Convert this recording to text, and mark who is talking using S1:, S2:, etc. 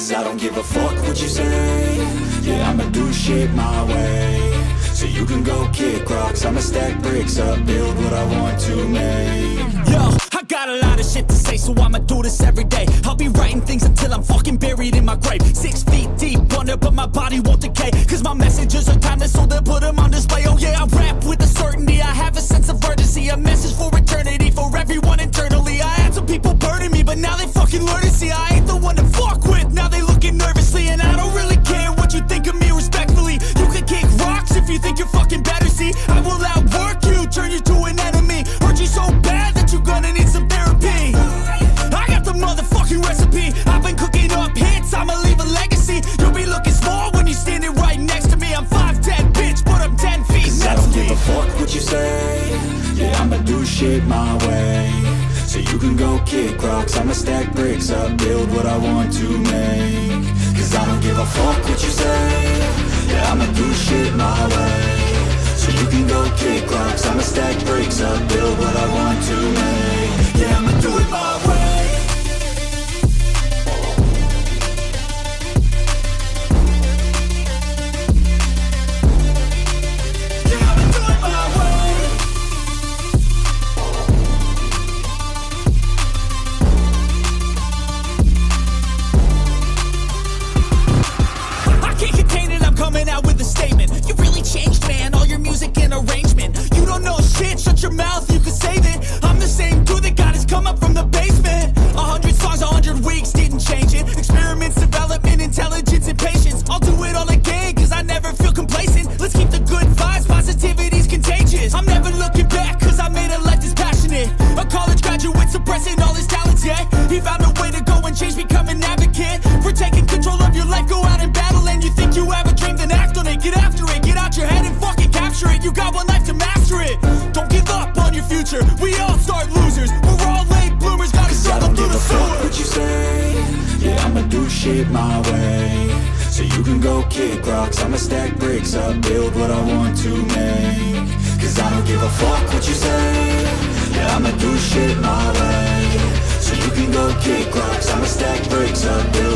S1: Cause I don't give a fuck what you say. Yeah, I'ma do shit my way. So you can go kick rocks, I'ma stack bricks up, build what I want to make.
S2: Yo, I got a lot of shit to say, so I'ma do this every day. I'll be writing things until I'm fucking buried in my grave. 6 feet deep under, but my body won't decay. Cause my messages are timeless, so they'll put them on display. Oh yeah, I rap with a certainty, I have a sense of urgency. A message for eternity, for everyone internally. I had some people burning me, but now they fucking learn to see I ain't the one to fuck with, now they looking nervously. And I don't really care what you think of me, respectfully. You can kick rocks if you think you're fucking better, see. I will outwork you, turn you to an enemy. Hurt you so bad that you're gonna need some therapy. I got the motherfucking recipe. I've been cooking up hits, I'ma leave a legacy. You'll be looking small when you're standing right next to me. I'm 5'10", bitch, but I'm 10 feet next to me.
S1: I don't give a fuck what you say. Yeah, I'ma do shit my way. So you can go kick rocks, I'ma stack bricks up, build what I want to make. Cause I don't give a fuck what you say. Yeah, I'ma do shit my way. So you can go kick rocks, I'ma stack bricks up, build what I want to make. Yeah, I'ma do it my way.
S2: Coming out with a statement. You really changed, man, all your music and arrangement. You don't know shit, shut your mouth, you can save it. I'm the same dude that got his come up from the basement. 100 songs, 100 weeks, didn't change it. Experiments, development, intelligence, and patience. I'll do it all again, cause I never feel complacent. Let's keep the good vibes, positivity's contagious. I'm never looking back, cause I made a life that's passionate. A college graduate suppressing all his talents, yeah. He found a way to go and change, become an advocate. For taking control of your life, go out and battle. And you think you have a dream, then act on it. Get after it, get out your head and fucking capture it. You got one life to master it. Don't give up on your future, we all start losers. We're all late bloomers, gotta struggle through the sewer.
S1: I don't give a fuck what you say. Yeah, I'ma do shit my way. So you can go kick rocks, I'ma stack bricks up, build what I want to make. Cause I don't give a fuck what you say. Yeah, I'ma do shit my way. So you can go kick rocks, I'ma stack bricks up, build